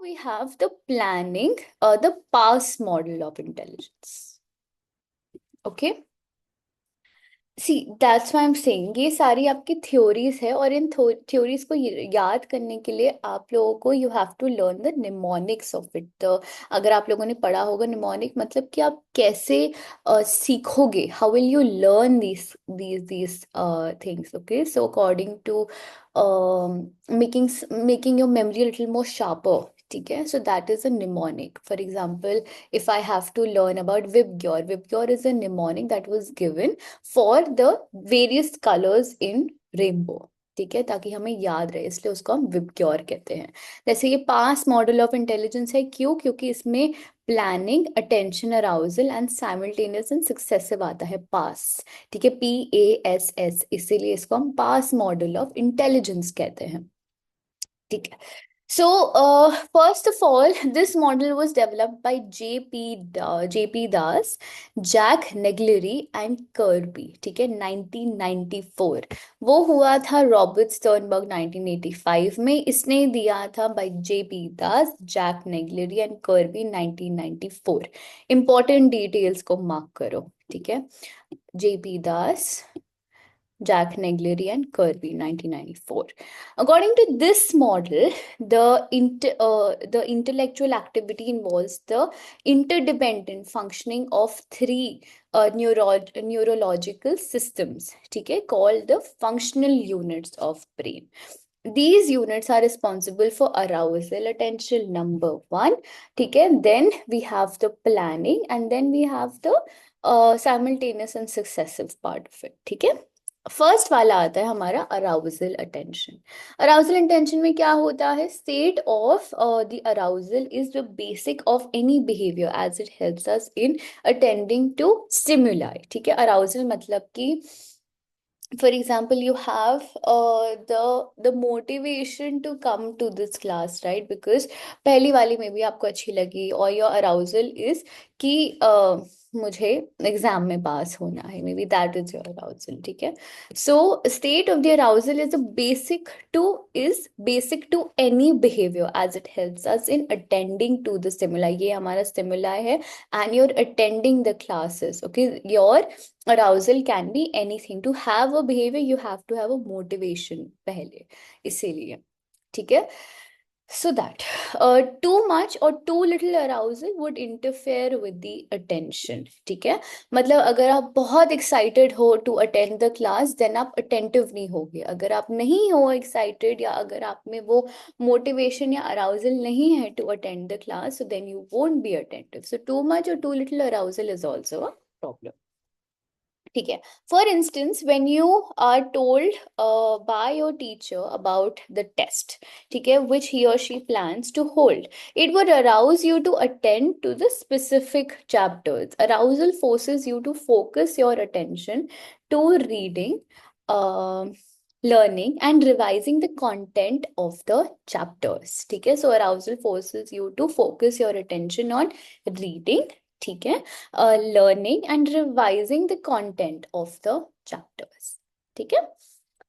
We have the planning, the past model of intelligence. Okay. See that's why I am saying ये सारी आपकी theories है और इन theories को याद करने के लिए आप लोगों को you have to learn the mnemonics of it. तो अगर आप लोगों ने पढ़ा होगा निमोनिक मतलब कि आप कैसे सीखोगे, how will you learn these things। Okay, so according to making making your memory little more sharper. ठीक है, so that is a mnemonic. For example, if I have to learn about Vibgyor, Vibgyor is a mnemonic that was given for the various colors in rainbow। ठीक है, ताकि हमें याद रहे, इसलिए उसको हम विबग्योर कहते हैं। जैसे ये पास मॉडल ऑफ इंटेलिजेंस है, क्यों? क्योंकि इसमें planning, attention, arousal and simultaneous and successive आता है, पास। ठीक है, PASS, इसीलिए इसको हम पास मॉडल ऑफ इंटेलिजेंस कहते हैं। ठीक है। So, first of all, this model was developed by J.P. Das, Jack Neglary and Kirby। ठीक है, 1994 वो हुआ था। रॉबर्ट स्टर्नबर्ग 1985 में। इसने दिया था by J.P. Das, Jack Neglary and Kirby 1994। Important details को मार्क करो। ठीक है, J.P. Das, Jack Neglary and Kirby 1994। According to this model, the intellectual activity involves the interdependent functioning of three neurological systems, ठीक है, called the functional units of brain। These units are responsible for arousal, attention, number one। ठीक है, then we have the planning and then we have the simultaneous and successive part of it। ठीक है, first वाला आता है हमारा arousal attention. Arousal attention में क्या होता है? State of the arousal is the basic of any behaviour as it helps us in attending to stimuli. ठीक है, अराउजल मतलब कि for example, you have the motivation to come to this class, right? Because पहली वाली में भी आपको अच्छी लगी, और your arousal is कि मुझे एग्जाम में पास होना है, may be that is your arousal. ठीक है, so state of the arousal is basic to any behaviour as it helps us in attending to the stimuli. ये हमारा स्टिमुलाई है and you're attending the classes। okay, your arousal can be anything। to have a behavior you have to have a motivation पहले, इसीलिए। ठीक है, so that too much or too little arousal would interfere with the attention। ठीक है, मतलब अगर आप बहुत excited हो to attend the class, then आप attentive नहीं होगे। अगर आप नहीं हो excited, या अगर आप में वो motivation या arousal नहीं है to attend the class, so then you won't be attentive। so too much or too little arousal is also a problem। ठीक है, for instance when you are told by your teacher about the test, ठीक है, which he और she plans to hold, it would arouse you to attend to the specific chapters. Arousal forces you to focus your attention to reading, learning and revising the content of the chapters। ठीक है, so arousal forces you to focus your attention on reading, ठीक है, learning and revising the content of the chapters। ठीक है,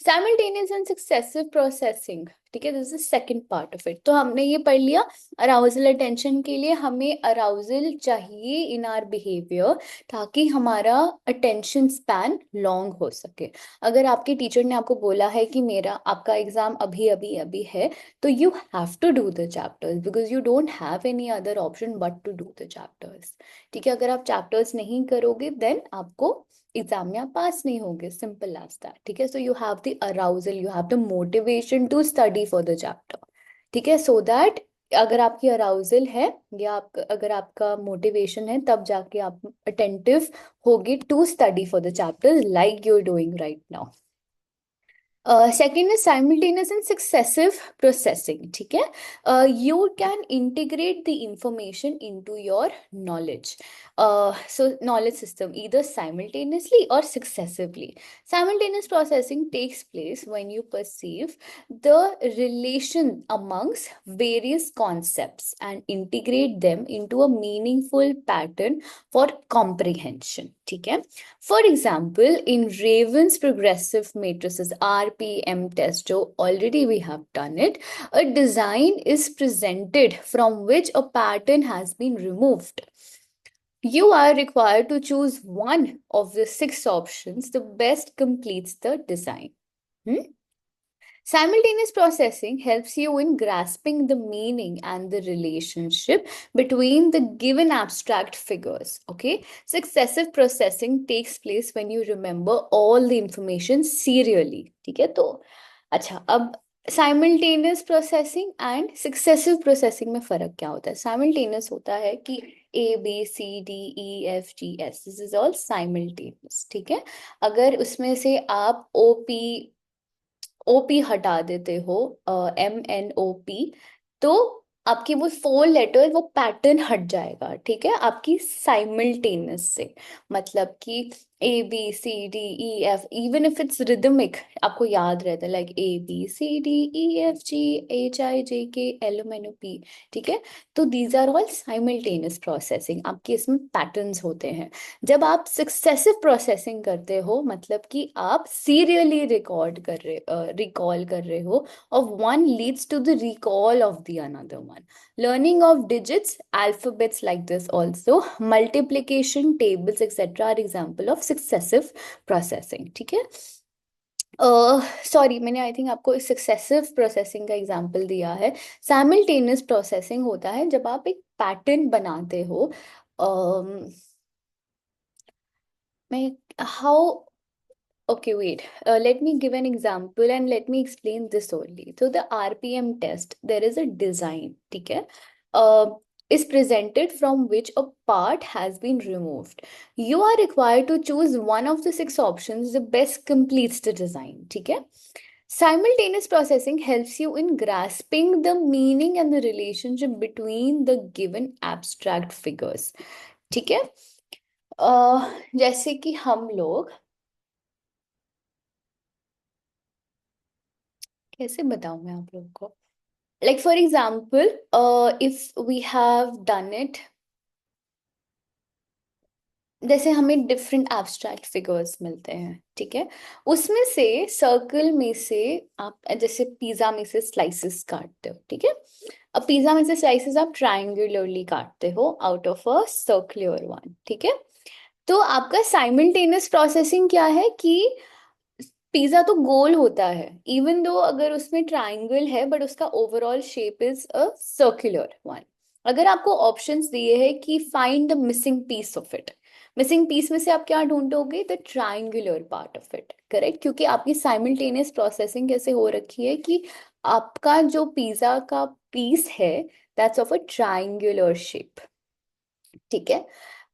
simultaneous and successive processing. ठीक है, this is second part of it. तो हमने ये पढ़ लिया, अराउजल अटेंशन के लिए हमें अराउजल चाहिए इन आवर बिहेवियर, ताकि हमारा अटेंशन स्पैन लॉन्ग हो सके। अगर आपके टीचर ने आपको बोला है कि मेरा आपका एग्जाम अभी अभी अभी है, तो you have to do the chapters, because you don't have any other option but to do the chapters. ठीक है, अगर आप चैप्टर्स नहीं करोगे देन आपको एग्जाम में आप पास नहीं होगे, सिंपल एज दैट। ठीक है, so you have the arousal, you have the motivation to study for the chapter. ठीक है, सो दैट अगर आपकी अराउजल है या अगर आपका मोटिवेशन है, तब जाके आप अटेंटिव होगे to study for the chapter like you are doing right now. Second is simultaneous and successive processing। ठीक है, you can integrate the information into your knowledge, so knowledge system either simultaneously or successively। Simultaneous processing takes place when you perceive the relation amongst various concepts and integrate them into a meaningful pattern for comprehension। ठीक है, for example, in Raven's progressive matrices RPM test जो already we have done it, a design is presented from which a pattern has been removed. You are required to choose one of the six options. The best completes the design. Hmm? Simultaneous processing helps you in grasping the meaning and the relationship between the given abstract figures. Okay. Successive processing takes place when you remember all the information serially. ठीक है तो अच्छा अब simultaneous processing and successive processing में फर्क क्या होता है? साइमल्टेनियस होता है कि ABCDEFGS this is all simultaneous. ठीक है. अगर उसमें से आप ओपी हटा देते हो, MNOP, तो आपकी वो 4 लेटर वो पैटर्न हट जाएगा. ठीक है. आपकी साइमल्टेनियस से मतलब कि ABCDEF, even if it's rhythmic, आपको याद रहता है लाइक ABCDEFGHIJKLMNOP. ठीक है. तो these are all simultaneous processing. आपके इसमें पैटर्न्स होते हैं. जब आप सक्सेसिव प्रोसेसिंग करते हो मतलब कि आप सीरियली रिकॉल कर रहे हो, of one leads to the recall of the another one. Learning of digits, alphabets like this also, multiplication tables etc. are example of successive processing. ठीक है. सॉरी मैंने आई थिंक आपको सक्सेसिव प्रोसेसिंग का example दिया है. Simultaneous processing होता है जब आप एक पैटर्न बनाते हो. मैं how Okay, wait. Let me give an example and let me explain this only. So the RPM test, there is a design, ठीक है, is presented from which a part has been removed. You are required to choose one of the six options. The best completes the design, ठीक है. Simultaneous processing helps you in grasping the meaning and the relationship between the given abstract figures. ठीक है. जैसे कि हम लोग कैसे बताऊं मैं आप लोग को, like for example if we have done it, जैसे हमें डिफरेंट एब्स्ट्रैक्ट फिगर्स मिलते हैं. ठीक है. उसमें से सर्कल में से आप जैसे पिज्जा में से स्लाइसेस काटते हो. ठीक है. अब पिज्जा में से स्लाइसेस आप ट्रायंगुलरली काटते हो out of a circular one. ठीक है. तो आपका साइमल्टेनियस प्रोसेसिंग क्या है कि पिज्जा तो गोल होता है इवन दो अगर उसमें ट्राइंगल है बट उसका overall shape is a circular one. अगर आपको ऑप्शंस दिए हैं कि find the missing piece of it, missing piece में से आप क्या ढूंढोगे? The triangular part of it. Correct. क्योंकि आपकी साइमल्टेनियस प्रोसेसिंग कैसे हो रखी है कि आपका जो पिज्जा का पीस है that's of a triangular shape. ठीक है.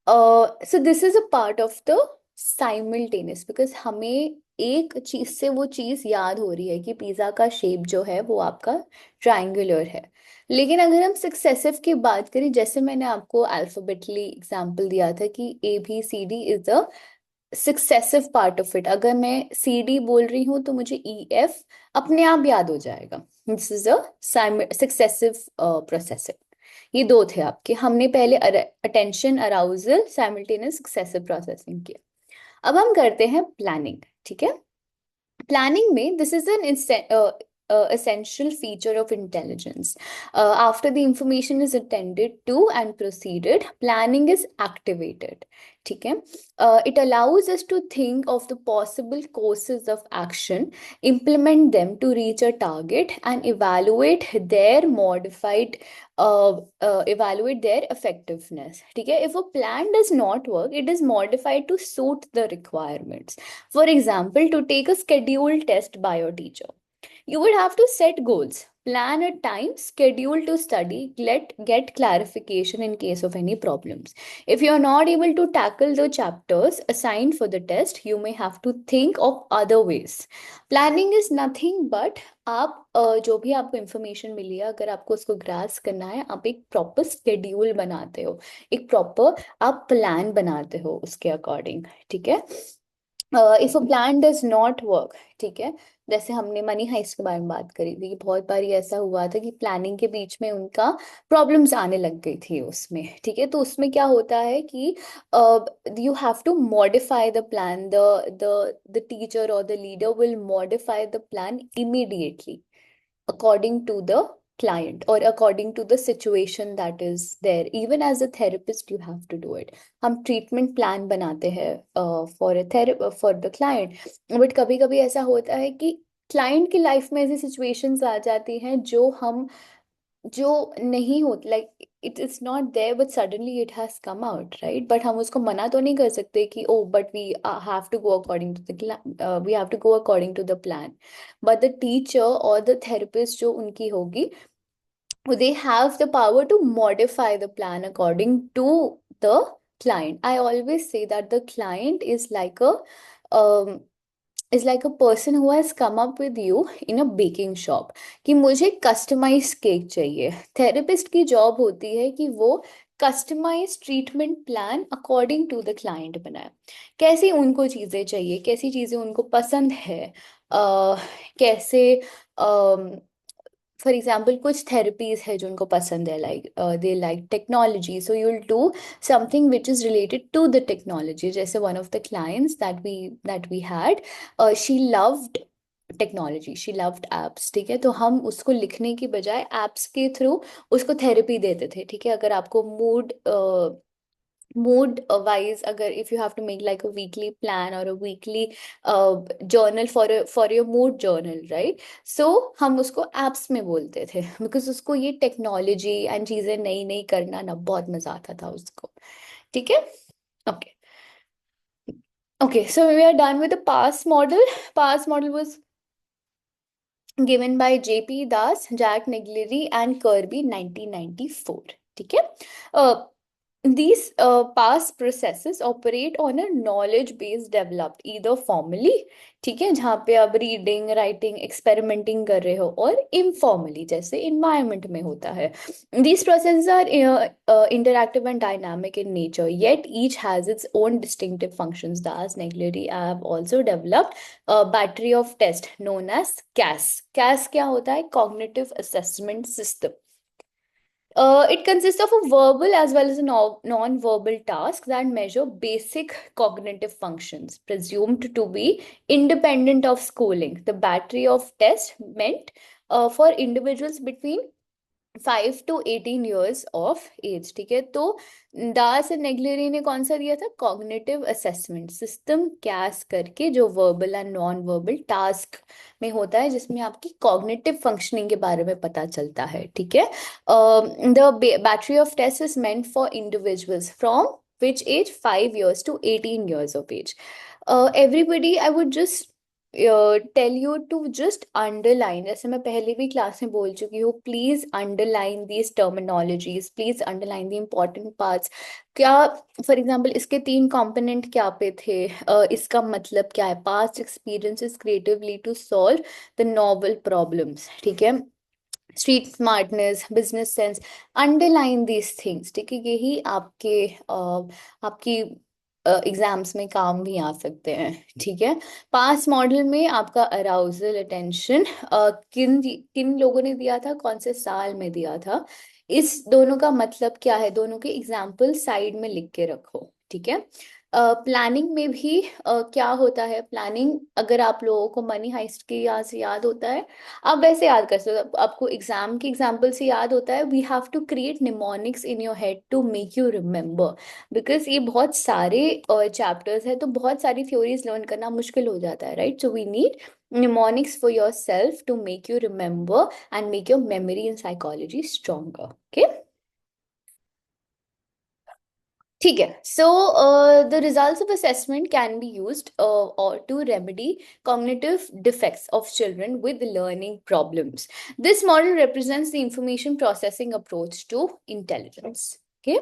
So this is a part of the simultaneous because हमें एक चीज से वो चीज याद हो रही है कि पिज्जा का शेप जो है वो आपका ट्राइंगुलर है. लेकिन अगर हम सक्सेसिव की बात करें, जैसे मैंने आपको अल्फाबेटली एग्जांपल दिया था कि ABCD is the successive part of it. अगर मैं CD बोल रही हूँ तो मुझे EF अपने आप याद हो जाएगा. This is a successive processing. ये दो थे आपके. हमने पहले attention arousal simultaneous successive processing किया. अब हम करते हैं प्लानिंग. ठीक है. Planning में this is an essential feature of intelligence. After the information is attended to and proceeded, planning is activated. ठीक है. It allows us to think of the possible courses of action, implement them to reach a target, and evaluate their effectiveness. ठीक है. If a plan does not work, it is modified to suit the requirements. For example, to take a scheduled test by your teacher, you would have to set goals, plan a time schedule to study, get clarification in case of any problems. If you are not able to tackle the chapters assigned for the test, you may have to think of other ways. Planning is nothing but आप जो भी आपको information मिली है अगर आपको उसको grass करना है, आप एक प्रॉपर स्केड्यूल बनाते हो, एक प्रॉपर आप प्लान बनाते हो उसके अकॉर्डिंग. ठीक है. If a plan does not work, ठीक है, जैसे हमने मनी हाइस्ट के बारे में बात करी थी कि बहुत बार ऐसा हुआ था कि प्लानिंग के बीच में उनका प्रॉब्लम्स आने लग गई थी उसमें, ठीक है। तो उसमें क्या होता है कि you have to modify the plan, the teacher और the leader will modify the plan immediately according to the client or according to the situation that is there. Even as a therapist you have to do it. हम treatment plan बनाते हैं for for the client, but कभी कभी ऐसा होता है कि client की लाइफ में ऐसी सिचुएशंस आ जाती हैं जो नहीं होती, like it is not there but suddenly it has come out, right. But हम उसको मना तो नहीं कर सकते कि oh but we have to go according to the we have to go according to the plan. But the teacher और the therapist जो उनकी होगी, they have the power to modify the plan according to the client. I always say that the client um, is like a person who has come up with you in a baking shop कि मुझे customise cake चाहिए। थेरेपिस्ट की job होती है कि वो customise treatment plan according to the client बनाए। कैसी उनको चीज़ें चाहिए, कैसी चीज़ें उनको पसंद है, कैसे फॉर एग्जाम्पल कुछ थेरेपीज है जो उनको पसंद है, like they like technology, so you will do something which is related to the technology. जैसे one of the clients that we had, she loved technology, she loved apps, ठीक है। तो हम उसको लिखने की बजाय एप्स के थ्रू उसको थेरेपी देते थे, ठीक है। अगर आपको mood wise, अगर if you have to make like a weekly plan or a weekly journal for your mood journal, right? So हम उसको apps में बोलते थे because उसको ये टेक्नोलॉजी एंड चीजें नई नई करना ना बहुत मजा आता था उसको, ठीक है। Okay okay, so we are done with the PASS model. PASS model was given by J.P. Das, Jack Niglieri, and Kirby 1994. ठीक है। These past processes operate on a knowledge base developed either formally, ठीक है, जहाँ पे आप reading writing experimenting कर रहे हो, और इनफॉर्मली जैसे इन्वायरमेंट में होता है। These processes are interactive and dynamic in nature, yet each has its own distinctive functions. Das, Niglieri have also developed battery of test known as CAS. CAS क्या होता है? Cognitive Assessment System. It consists of a verbal as well as a non-verbal task that measure basic cognitive functions presumed to be independent of schooling. The battery of tests meant for individuals between 5 to 18 years of as, ठीक है। तो दास and नेग्लेरी ने कौन सा दिया था? Cognitive assessment system, कैस करके, जो verbal and non verbal task में होता है, जिसमें आपकी कॉग्निटिव फंक्शनिंग के बारे में पता चलता है, ठीक है। The battery of test is meant for individuals from which age? 5 years to 18 years of age. Everybody, I would just tell you to just underline, जैसे मैं पहले भी क्लास में बोल चुकी हूँ, please underline these terminologies, please underline the important parts. क्या for example इसके 3 कंपोनेंट क्या पे थे, इसका मतलब क्या है? Past experiences creatively to solve the novel problems, ठीक है। Street smartness, business sense, underline these things, ठीक है। यही आपकी एग्जाम्स में काम भी आ सकते हैं, ठीक है। पास मॉडल में आपका अराउजल, अटेंशन, किन किन लोगों ने दिया था, कौन से साल में दिया था, इस दोनों का मतलब क्या है, दोनों के एग्जाम्पल साइड में लिख के रखो, ठीक है। प्लानिंग में भी क्या होता है? प्लानिंग, अगर आप लोगों को मनी हाइस्ट के यहाँ से याद होता है, आप वैसे याद कर सकते हो। आपको एग्जाम के एग्जाम्पल से याद होता है, we have to create mnemonics in your head to make you remember, because ये बहुत सारे चैप्टर्स है, तो बहुत सारी थ्योरीज लर्न करना मुश्किल हो जाता है, right. So we need mnemonics for yourself to make you remember and make your memory and psychology stronger, okay. ठीक है। So the results of assessment can be used और to remedy cognitive defects of children with learning problems. This model represents the information processing approach to intelligence. Okay.